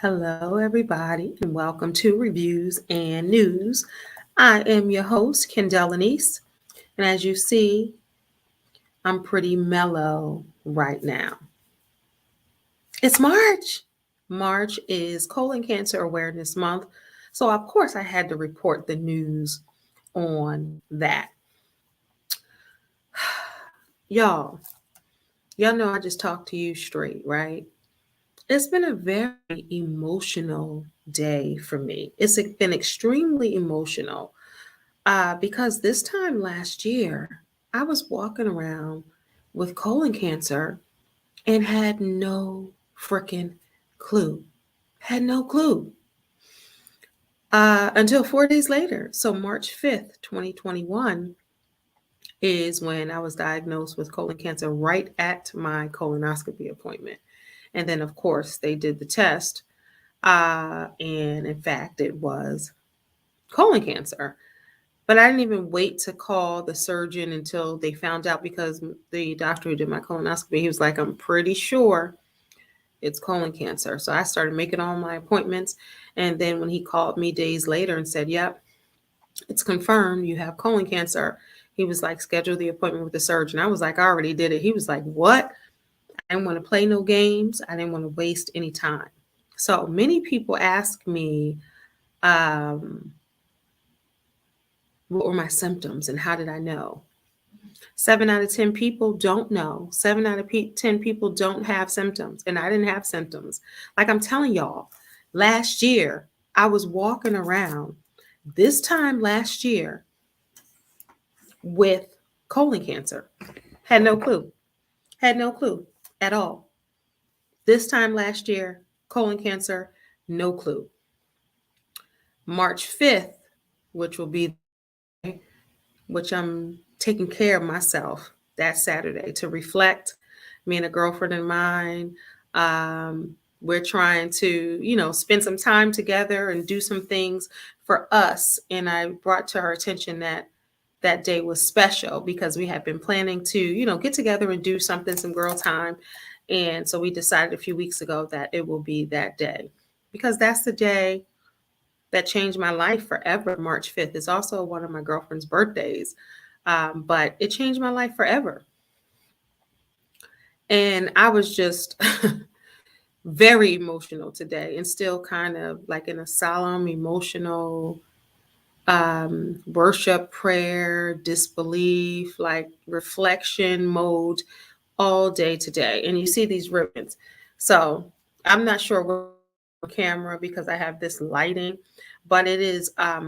Hello, everybody, and welcome to Reviews and News. I am your host, Kendall Anise, and as you see, I'm pretty mellow right now. It's March. March is Colon Cancer Awareness Month, so of course I had to report the news on that. Y'all know I just talked to you straight, right? It's been a very emotional day for me. It's been extremely emotional. Because this time last year, I was walking around with colon cancer and had no freaking clue. Had no clue. Until 4 days later. So, March 5th, 2021, is when I was diagnosed with colon cancer right at my colonoscopy appointment. And then, of course, they did the test. And in fact, it was colon cancer. But I didn't even wait to call the surgeon until they found out because the doctor who did my colonoscopy, he was like, I'm pretty sure it's colon cancer. So I started making all my appointments. And then when he called me days later and said, yep, it's confirmed you have colon cancer, he was like, schedule the appointment with the surgeon. I was like, I already did it. He was like, what? I didn't want to play no games. I didn't want to waste any time. So many people ask me, what were my symptoms and how did I know? 7 out of 10 people don't know. 7 out of 10 people don't have symptoms. And I didn't have symptoms. Like I'm telling y'all, last year, I was walking around this time last year with colon cancer. Had no clue. Had no clue at all. This time last year, colon cancer, no clue. March 5th, which will be which I'm taking care of myself that Saturday to reflect. Me and a girlfriend of mine, we're trying to, spend some time together and do some things for us. And I brought to our attention that that day was special because we had been planning to, get together and do something, some girl time. And so we decided a few weeks ago that it will be that day because that's the day that changed my life forever. March 5th is also one of my girlfriend's birthdays, but it changed my life forever. And I was just very emotional today and still kind of like in a solemn, emotional worship, prayer, disbelief, like reflection mode all day today. And you see these ribbons. So I'm not sure what camera because I have this lighting, but it is a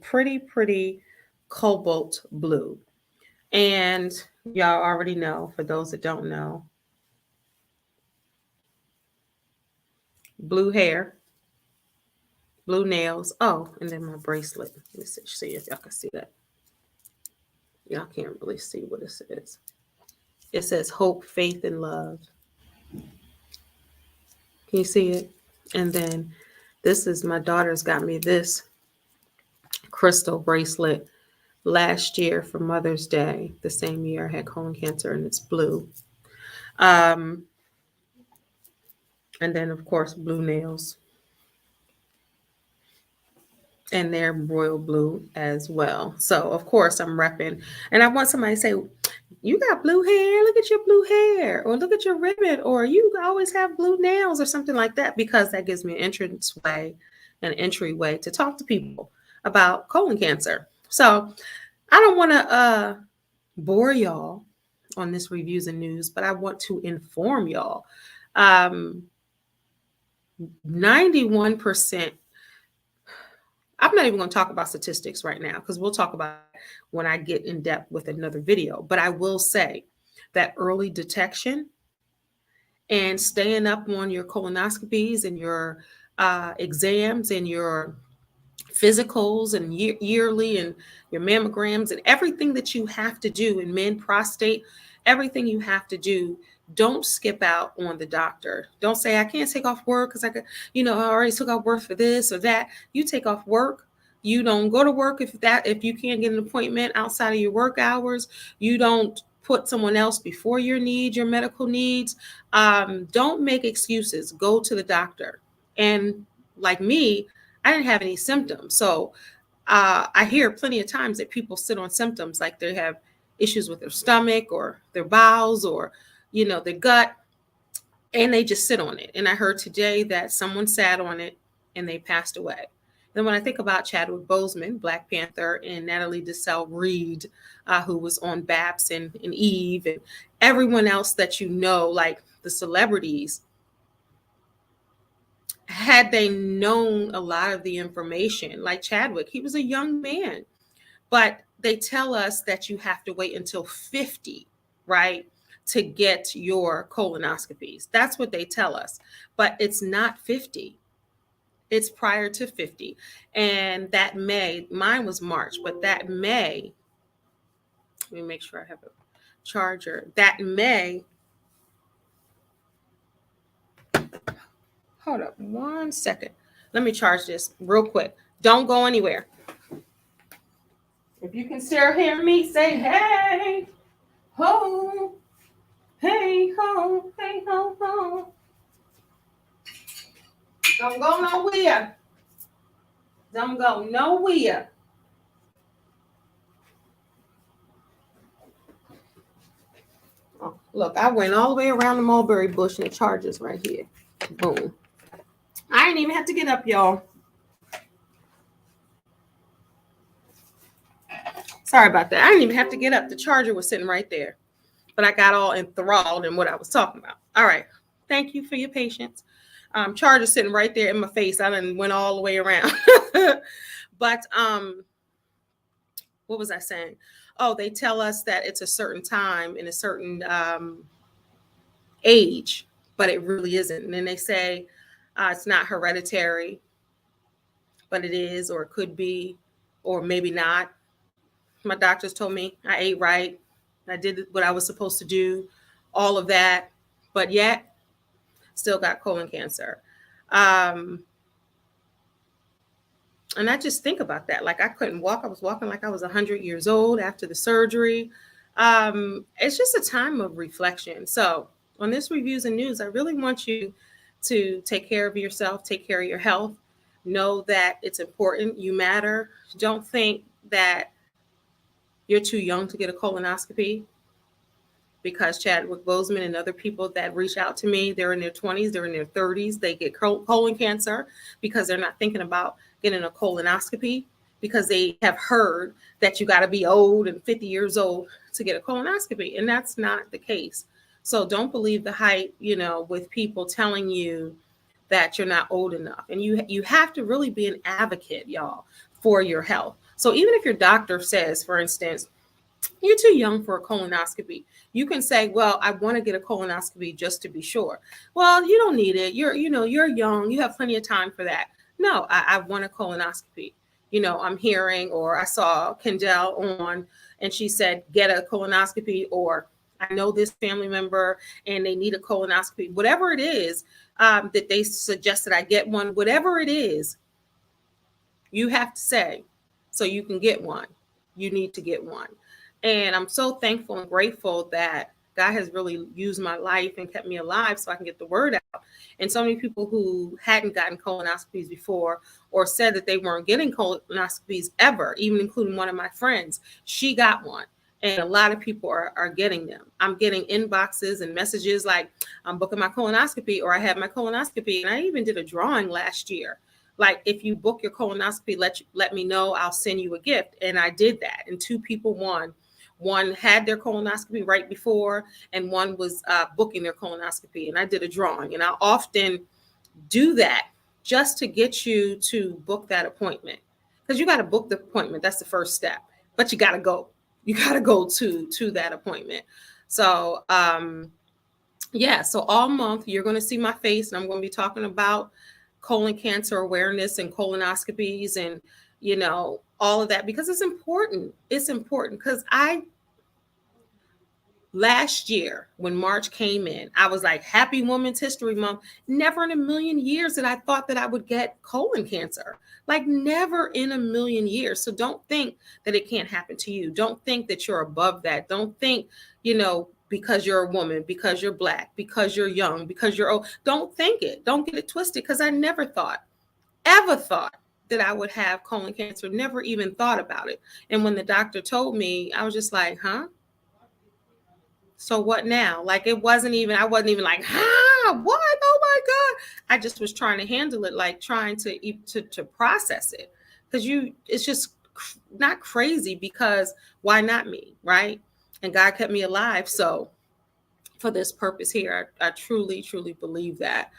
pretty cobalt blue. And y'all already know, for those that don't know, blue hair, blue nails. Oh, and then my bracelet. Let me see if y'all can see that. Y'all can't really see what it says. It says hope, faith, and love. Can you see it? And then this is my daughter's got me this crystal bracelet last year for Mother's Day, the same year I had colon cancer, and it's blue. Um, and then, of course, blue nails. And they're royal blue as well. So, of course, I'm repping. And I want somebody to say, you got blue hair, look at your blue hair, or look at your ribbon, or you always have blue nails, or something like that, because that gives me an entryway to talk to people about colon cancer. So I don't want to bore y'all on this reviews and news, but I want to inform y'all. 91%. I'm not even going to talk about statistics right now because we'll talk about it when I get in depth with another video. But I will say that early detection and staying up on your colonoscopies and your exams and your physicals and yearly and your mammograms and everything that you have to do in men prostate, everything you have to do. Don't skip out on the doctor. Don't say, I can't take off work because I could, I already took off work for this or that. You take off work. You don't go to work if you can't get an appointment outside of your work hours. You don't put someone else before your needs, your medical needs. Don't make excuses. Go to the doctor. And like me, I didn't have any symptoms. So I hear plenty of times that people sit on symptoms like they have issues with their stomach or their bowels or, their gut, and they just sit on it. And I heard today that someone sat on it and they passed away. Then when I think about Chadwick Boseman, Black Panther, and Natalie Desselle Reid, who was on Babs and Eve, and everyone else that like the celebrities, had they known a lot of the information, like Chadwick, he was a young man, but they tell us that you have to wait until 50, right, to get your colonoscopies. That's what they tell us, but it's not 50. It's prior to 50. And that May, mine was March, but that May, let me make sure I have a charger. That May, hold up 1 second. Let me charge this real quick. Don't go anywhere. If you can still hear me, say, hey, ho, hey, ho, hey, ho, ho. Don't go nowhere. Don't go nowhere. Oh, look, I went all the way around the mulberry bush and the charger's right here. Boom. I didn't even have to get up, y'all. Sorry about that. I didn't even have to get up. The charger was sitting right there. But I got all enthralled in what I was talking about. All right. Thank you for your patience. Charger sitting right there in my face. I done went all the way around. But what was I saying? Oh, they tell us that it's a certain time in a certain age, but it really isn't. And then they say it's not hereditary, but it is, or it could be, or maybe not. My doctors told me I ate right. I did what I was supposed to do, all of that, but yet still got colon cancer. And I just think about that. Like I couldn't walk. I was walking like I was 100 years old after the surgery. It's just a time of reflection. So on this Reviews and News, I really want you to take care of yourself, take care of your health, know that it's important. You matter. Don't think that you're too young to get a colonoscopy, because Chadwick Boseman and other people that reach out to me, they're in their 20s, they're in their 30s, they get colon cancer because they're not thinking about getting a colonoscopy, because they have heard that you got to be old and 50 years old to get a colonoscopy. And that's not the case. So don't believe the hype, with people telling you that you're not old enough. And you have to really be an advocate, y'all, for your health. So even if your doctor says, for instance, you're too young for a colonoscopy, you can say, well, I want to get a colonoscopy just to be sure. Well, you don't need it. You're young. You have plenty of time for that. No, I want a colonoscopy. I'm hearing, or I saw Kendall on, and she said, get a colonoscopy, or I know this family member and they need a colonoscopy. Whatever it is that they suggested I get one, whatever it is, you have to say, so you can get one. You need to get one. And I'm so thankful and grateful that God has really used my life and kept me alive so I can get the word out. And so many people who hadn't gotten colonoscopies before, or said that they weren't getting colonoscopies ever, even including one of my friends, she got one. And a lot of people are getting them. I'm getting inboxes and messages like, I'm booking my colonoscopy, or I have my colonoscopy. And I even did a drawing last year. Like, if you book your colonoscopy, let me know, I'll send you a gift. And I did that. And 2 people won. One had their colonoscopy right before, and one was booking their colonoscopy. And I did a drawing. And I often do that just to get you to book that appointment, because you got to book the appointment. That's the first step. But you got to go. You got to go to that appointment. So, so all month you're going to see my face, and I'm going to be talking about colon cancer awareness and colonoscopies and, all of that, because it's important. It's important because Last year, when March came in, I was like, Happy Women's History Month. Never in a million years did I thought that I would get colon cancer. Like, never in a million years. So don't think that it can't happen to you. Don't think that you're above that. Don't think, because you're a woman, because you're Black, because you're young, because you're old. Don't think it. Don't get it twisted, because I never ever thought that I would have colon cancer. Never even thought about it. And when the doctor told me, I was just like, huh? So what now? Like, I wasn't even like, what? Oh my God. I just was trying to handle it, like trying to process it. Because it's just not crazy, because why not me? Right. And God kept me alive. So for this purpose here, I truly, truly believe that.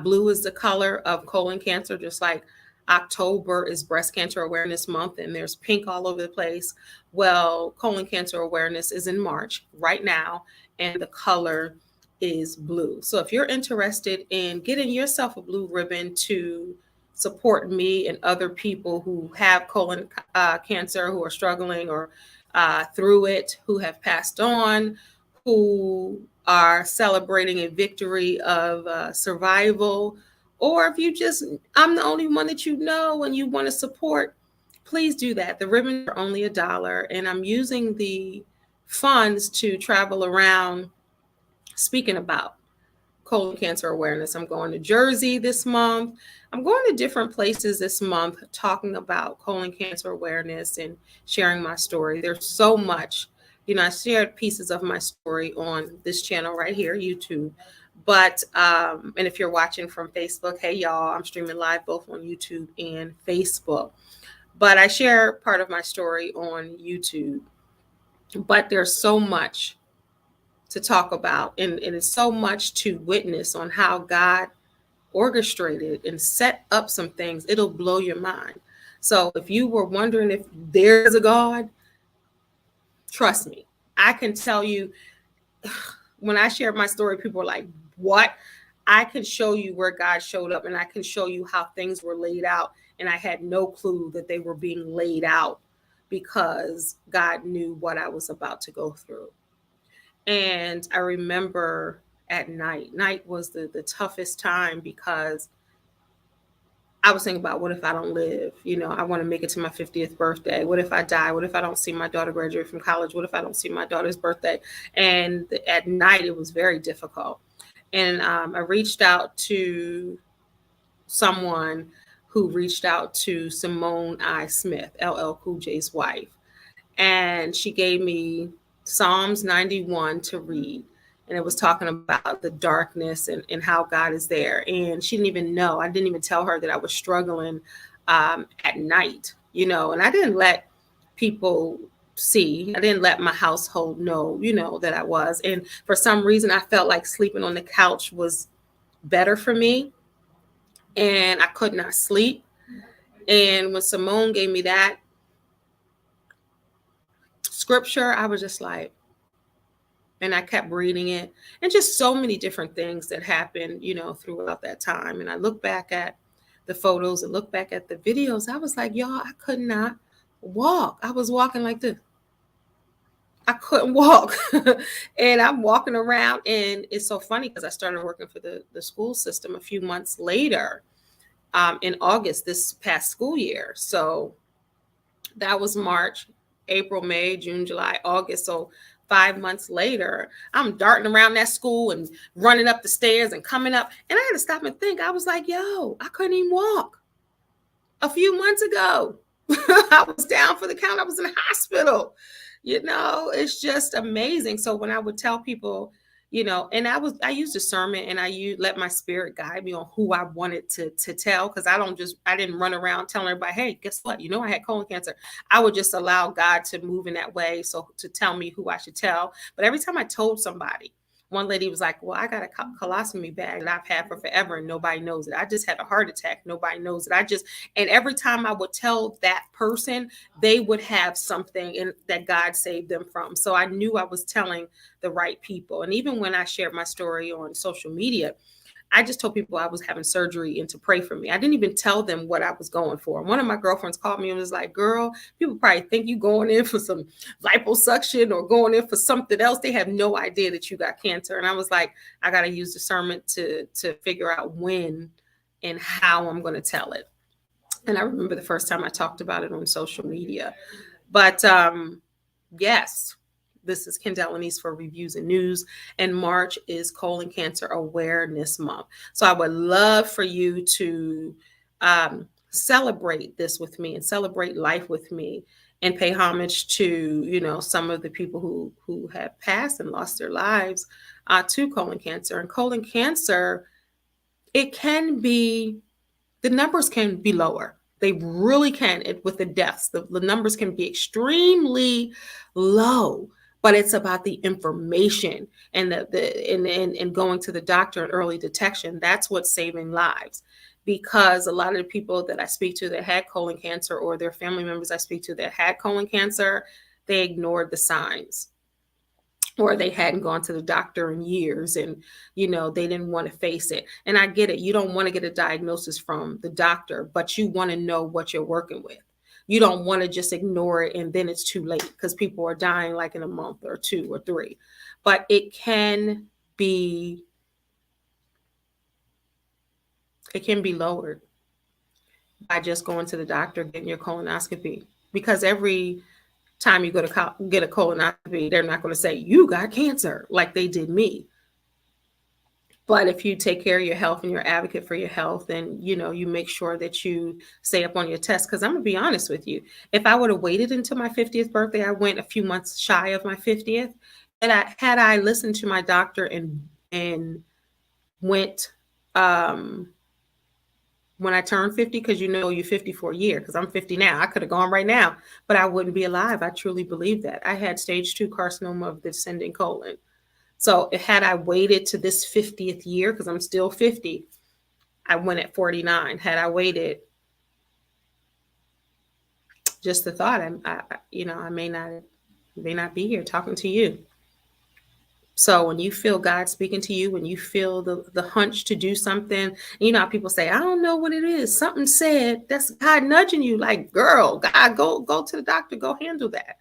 Blue is the color of colon cancer, just like October is Breast Cancer Awareness Month, and there's pink all over the place. Well, colon cancer awareness is in March right now, and the color is blue. So if you're interested in getting yourself a blue ribbon to support me and other people who have colon cancer, who are struggling or through it, who have passed on, who are celebrating a victory of survival, or if I'm the only one that you know and you want to support, please do that. The ribbons are only $1, and I'm using the funds to travel around speaking about colon cancer awareness. I'm going to Jersey this month. I'm going to different places this month talking about colon cancer awareness and sharing my story. There's so much. I shared pieces of my story on this channel right here, YouTube. But, and if you're watching from Facebook, hey, y'all, I'm streaming live both on YouTube and Facebook. But I share part of my story on YouTube. But there's so much to talk about, and it's so much to witness on how God orchestrated and set up some things. It'll blow your mind. So if you were wondering if there's a God, trust me, I can tell you, when I share my story, people are like, what? I can show you where God showed up, and I can show you how things were laid out. And I had no clue that they were being laid out, because God knew what I was about to go through. And I remember at night was the toughest time, because I was thinking about, what if I don't live? I want to make it to my 50th birthday. What if I die? What if I don't see my daughter graduate from college? What if I don't see my daughter's birthday? And at night, it was very difficult. And I reached out to someone who reached out to Simone I. Smith, LL Cool J's wife. And she gave me Psalms 91 to read. And it was talking about the darkness and how God is there. And she didn't even know. I didn't even tell her that I was struggling at night, and I didn't let people see. I didn't let my household know, that I was. And for some reason, I felt like sleeping on the couch was better for me. And I could not sleep. And when Simone gave me that scripture, I was just like, and I kept reading it, and just so many different things that happened, throughout that time. And I look back at the photos and look back at the videos. I was like, y'all, I could not walk. I was walking like this. I couldn't walk. And I'm walking around, and it's so funny, because I started working for the school system a few months later, in August, this past school year. So that was March, April, May, June, July, August. So 5 months later, I'm darting around that school and running up the stairs and coming up. And I had to stop and think. I was like, yo, I couldn't even walk a few months ago. I was down for the count. I was in the hospital. It's just amazing. So when I would tell people, and I used discernment, and I let my spirit guide me on who I wanted to tell, because I didn't run around telling everybody, hey, guess what? I had colon cancer. I would just allow God to move in that way. So to tell me who I should tell. But every time I told somebody, one lady was like, well, I got a colostomy bag that I've had for forever, and nobody knows it. I just had a heart attack. Nobody knows it. And every time I would tell that person, they would have something that God saved them from. So I knew I was telling the right people. And even when I shared my story on social media, I just told people I was having surgery and to pray for me. I didn't even tell them what I was going for. One of my girlfriends called me and was like, girl, people probably think you going in for some liposuction or going in for something else. They have no idea that you got cancer. And I was like, I got to use discernment to figure out when and how I'm going to tell it. And I remember the first time I talked about it on social media. But yes, this is Kendall Anise for Reviews and News. And March is Colon Cancer Awareness Month. So I would love for you to celebrate this with me and celebrate life with me and pay homage to, you know, some of the people who have passed and lost their lives to colon cancer. And colon cancer, it can be, the numbers can be lower. They really can. With the deaths, the numbers can be extremely low, but it's about the information and and going to the doctor and early detection. That's what's saving lives. Because a lot of the people that I speak to that had colon cancer, or their family members I speak to that had colon cancer, they ignored the signs, or they hadn't gone to the doctor in years, and you know, they didn't want to face it. And I get it, you don't want to get a diagnosis from the doctor, but you want to know what you're working with. You don't want to just ignore it and then it's too late, because people are dying like in a month or 2 or 3. But it can be lowered by just going to the doctor, getting your colonoscopy. Because every time you go to get a colonoscopy, they're not going to say you got cancer like they did me. But if you take care of your health and you're an advocate for your health, and you know, you make sure that you stay up on your tests. Because I'm gonna be honest with you, if I would have waited until my 50th birthday, I went a few months shy of my 50th, and had I listened to my doctor and went when I turned 50, because you know, you're 50 for a year, because I'm 50 now. I could have gone right now, but I wouldn't be alive. I truly believe that. I had stage 2 carcinoma of the descending colon. So had I waited to this 50th year, because I'm still 50, I went at 49. Had I waited, just the thought, I may not be here talking to you. So when you feel God speaking to you, when you feel the hunch to do something, you know how people say, I don't know what it is. Something said, that's God nudging you, like, girl, God, go to the doctor, go handle that.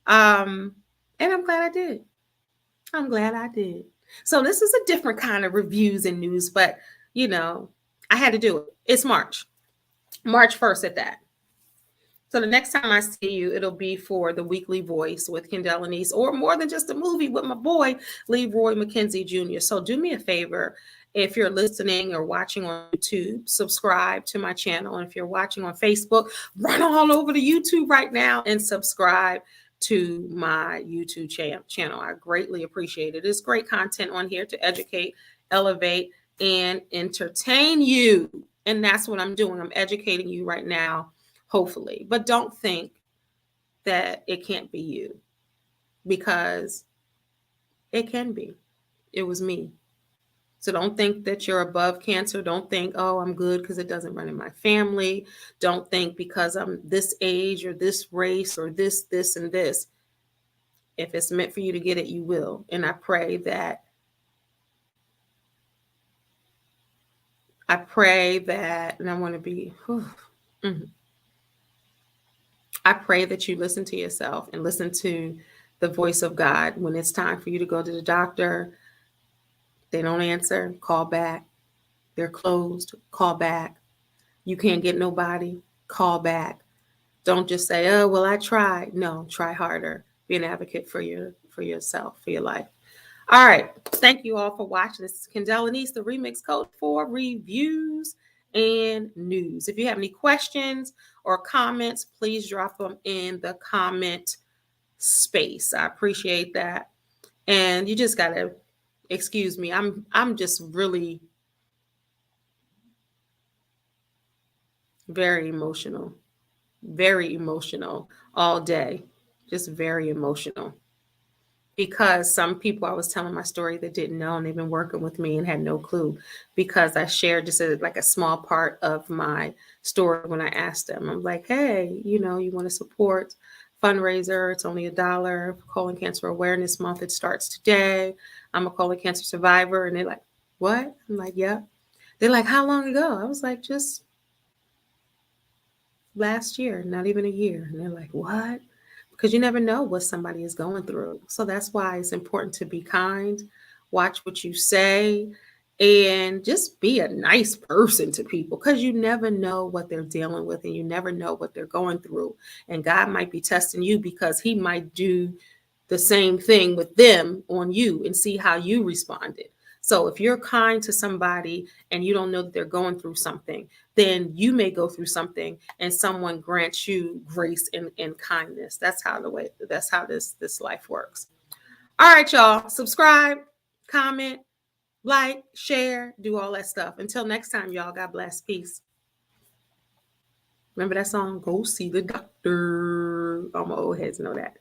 And I'm glad I did. I'm glad I did. So this is a different kind of reviews and news, but you know, I had to do it. It's March 1st at that. So the next time I see you, it'll be for the Weekly Voice with Kendall Anise, or More Than Just a Movie with my boy, Leroy McKenzie Jr. So do me a favor, if you're listening or watching on YouTube, subscribe to my channel. And if you're watching on Facebook, run all over to YouTube right now and subscribe to my YouTube channel. I greatly appreciate it. It's great content on here to educate, elevate, and entertain you. And that's what I'm doing. I'm educating you right now, hopefully. But don't think that it can't be you, because it can be. It was me. So don't think that you're above cancer. Don't think, oh, I'm good because it doesn't run in my family. Don't think because I'm this age or this race or this, and this. If it's meant for you to get it, you will. And I pray that and I want to be, I pray that you listen to yourself and listen to the voice of God. When it's time for you to go to the doctor, they don't answer, call back. They're closed, call back. You can't get nobody, call back. Don't just say, oh, well, I tried. No, try harder. Be an advocate for yourself, for your life. All right. Thank you all for watching. This is Kendall Anise, the Remix Coach for Reviews and News. If you have any questions or comments, please drop them in the comment space. I appreciate that. And you just gotta excuse me. I'm just really very emotional all day. Just very emotional. Because some people I was telling my story that didn't know, and they've been working with me and had no clue, because I shared just like a small part of my story when I asked them. I'm like, hey, you know, you want to support fundraiser? It's only $1 for Colon Cancer Awareness Month. It starts today. I'm a colon cancer survivor. And they're like, What? I'm like, yep. They're like, how long ago? I was like, just last year, not even a year. And they're like, what? Because you never know what somebody is going through. So that's why it's important to be kind, watch what you say, and just be a nice person to people because you never know what they're dealing with and you never know what they're going through. And God might be testing you because He might do the same thing with them on you and see how you responded. So if you're kind to somebody and you don't know that they're going through something, then you may go through something and someone grants you grace and kindness. That's how this life works. All right, y'all. Subscribe, comment, like, share, do all that stuff. Until next time, y'all. God bless. Peace. Remember that song? Go see the doctor. All my old heads know that.